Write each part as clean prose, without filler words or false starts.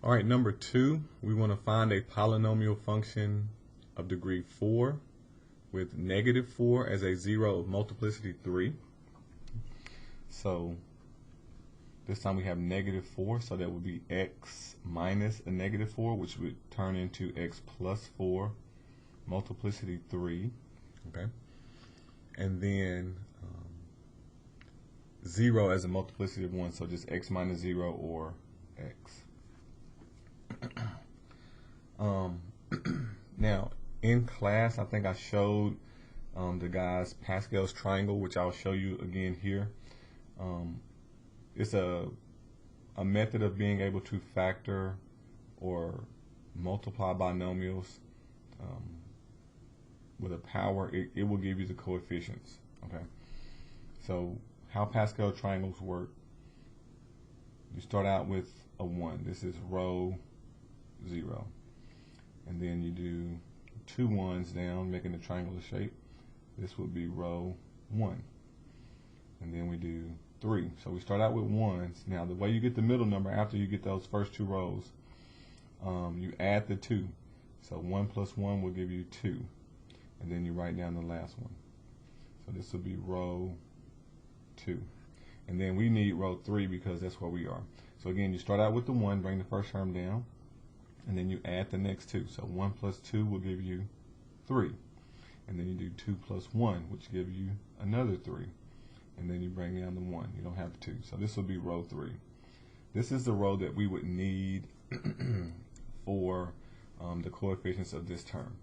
All right, number 2, we want to find a polynomial function of degree 4 with -4 as a 0 of multiplicity 3. So this time we have -4, so that would be x minus a -4, which would turn into x plus 4 multiplicity 3. Okay, and then 0 as a multiplicity of 1, so just x minus 0 or x. Now, in class, I think I showed the guys Pascal's triangle, which I'll show you again here. It's a method of being able to factor or multiply binomials with a power. It will give you the coefficients. Okay, so how Pascal triangles work: you start out with a 1. This is row 0, and then you do 2 1s down, making the triangular shape. This would be row 1, and then we do 3. So we start out with 1s. Now the way you get the middle number after you get those first 2 rows, you add the 2. So 1 plus 1 will give you 2, and then you write down the last one. So this will be row 2, and then we need row 3 because that's where we are. So again, you start out with the 1, bring the first term down, and then you add the next 2. So 1 plus 2 will give you 3, and then you do 2 plus 1, which gives you another 3, and then you bring down the 1. You don't have 2. So this will be row 3. This is the row that we would need for the coefficients of this term.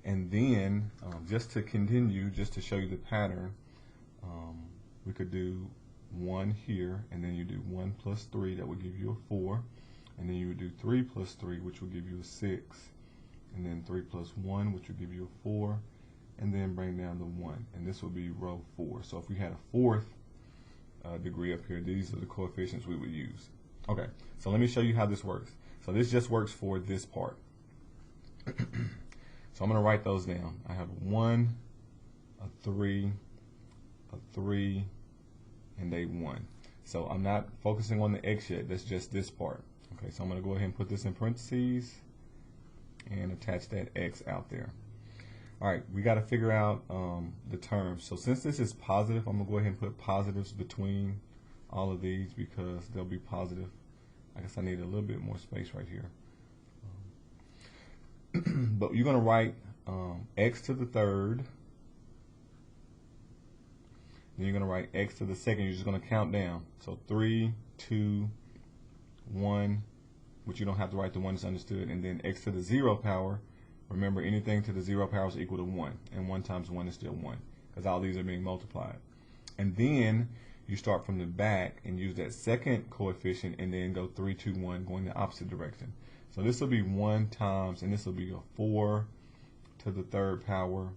And then just to continue, just to show you the pattern, we could do 1 here, and then you do 1 plus 3, that would give you a 4, and then you would do 3 plus 3, which will give you a 6, and then 3 plus 1, which will give you a 4, and then bring down the 1, and this will be row 4. So if we had a 4th degree up here, these are the coefficients we would use. Okay, so let me show you how this works. So this just works for this part. So I'm going to write those down. I have 1, a 3, and a 1. So I'm not focusing on the x yet. That's just this part. Okay, so I'm going to go ahead and put this in parentheses and attach that x out there. All right, we got to figure out the terms. So since this is positive, I'm going to go ahead and put positives between all of these because they'll be positive. I guess I need a little bit more space right here. But you're going to write x to the third. Then you're going to write x to the second. You're just going to count down. So 3, 2, 1, which you don't have to write the 1 that's understood. And then x to the 0 power. Remember, anything to the 0 power is equal to 1. And 1 times 1 is still 1 because all these are being multiplied. And then you start from the back and use that second coefficient and then go 3, 2, 1 going the opposite direction. So this will be 1 times, and this will be a 4 to the third power,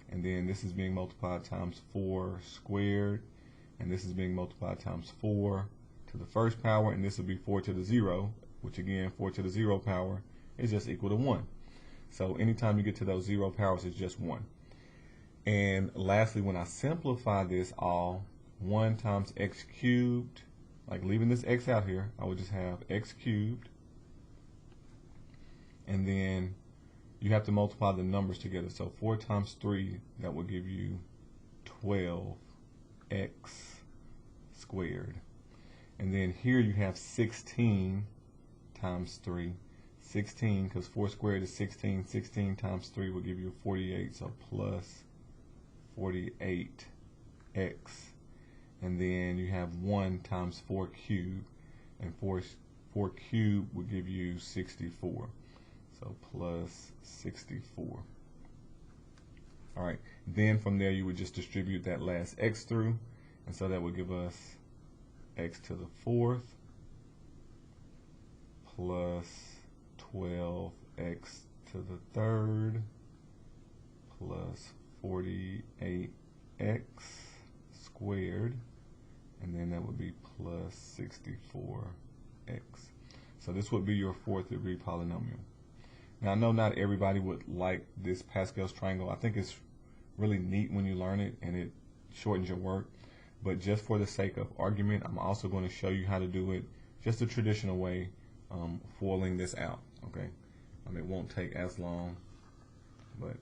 and then this is being multiplied times 4 squared, and this is being multiplied times 4 to the first power, and this will be 4 to the 0, which again, 4 to the 0 power is just equal to 1. So anytime you get to those 0 powers, it's just 1. And lastly, when I simplify this all, 1 times x cubed, like leaving this x out here, I would just have x cubed, and then you have to multiply the numbers together. So 4 times 3, that will give you 12x squared. And then here you have 16 times 3. 16, because 4 squared is 16. 16 times 3 will give you 48, so plus 48x. And then you have 1 times 4 cubed, and 4 cubed will give you 64. So plus 64. All right, then from there you would just distribute that last x through, and so that would give us x to the 4th plus 12x to the 3rd plus 48x squared, and then that would be plus 64x. So this would be your 4th degree polynomial. Now I know not everybody would like this Pascal's triangle. I think it's really neat when you learn it and it shortens your work, but just for the sake of argument, I'm also going to show you how to do it just the traditional way foiling this out. Okay, it won't take as long, but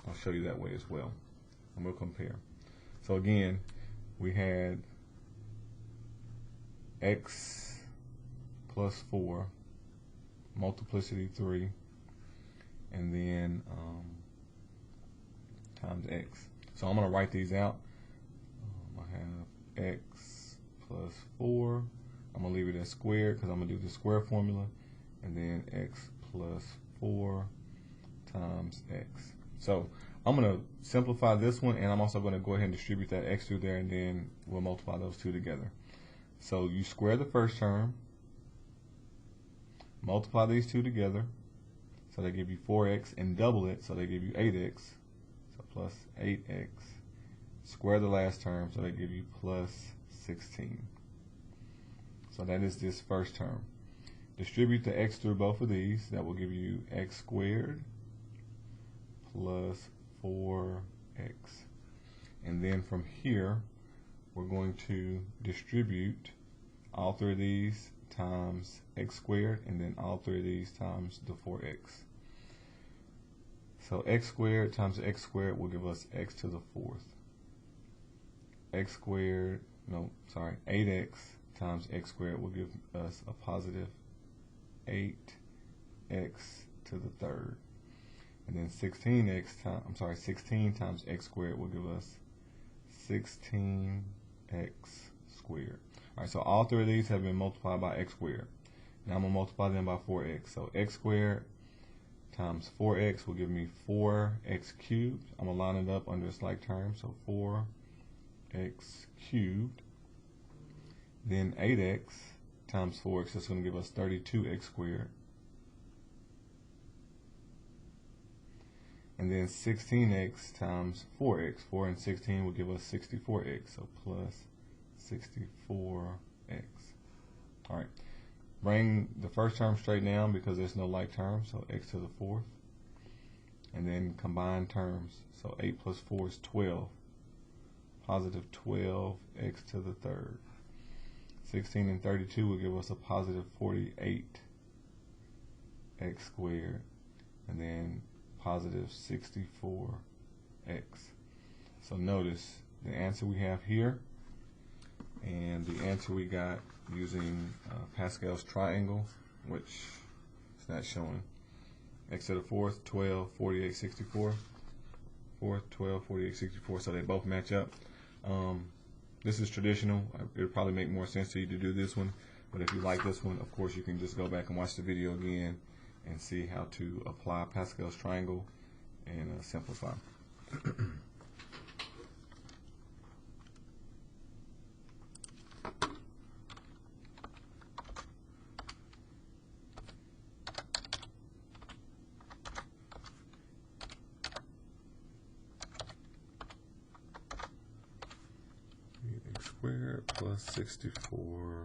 I'll show you that way as well, and we'll compare. So again, we had x plus 4, multiplicity 3, and then times x. So I'm going to write these out. I have x plus 4. I'm going to leave it as squared because I'm going to do the square formula, and then x plus 4 times x. So I'm going to simplify this one, and I'm also going to go ahead and distribute that x through there, and then we'll multiply those two together. So you square the first term, multiply these two together, so they give you 4x, and double it, so they give you 8x, so plus 8x. Square the last term, so they give you plus 16. So that is this first term. Distribute the x through both of these. That will give you x squared plus 4x. And then from here, we're going to distribute all three of these times x squared, and then all three of these times the 4x. So x squared times x squared will give us x to the 4th. X squared, 8x times x squared will give us a positive 8x to the 3rd. And then 16 times x squared will give us 16x squared. All right, so all three of these have been multiplied by x squared. Now I'm going to multiply them by 4x. So x squared times 4x will give me 4x cubed. I'm going to line it up under its like term, so 4x cubed. Then 8x times 4x, that's going to give us 32x squared. And then 16x times 4x. 4 and 16 will give us 64x, so plus 64x. All right. Bring the first term straight down because there's no like term, so x to the 4th. And then combine terms. So 8 plus 4 is 12. Positive 12x to the 3rd. 16 and 32 will give us a positive 48x squared. And then positive 64x. So notice the answer we have here and the answer we got using Pascal's triangle, which is not showing. X to the 4th, 12, 48, 64. 4th, 12, 48, 64. So they both match up. This is traditional. It would probably make more sense to you to do this one. But if you like this one, of course, you can just go back and watch the video again and see how to apply Pascal's triangle and simplify. X squared plus 64x.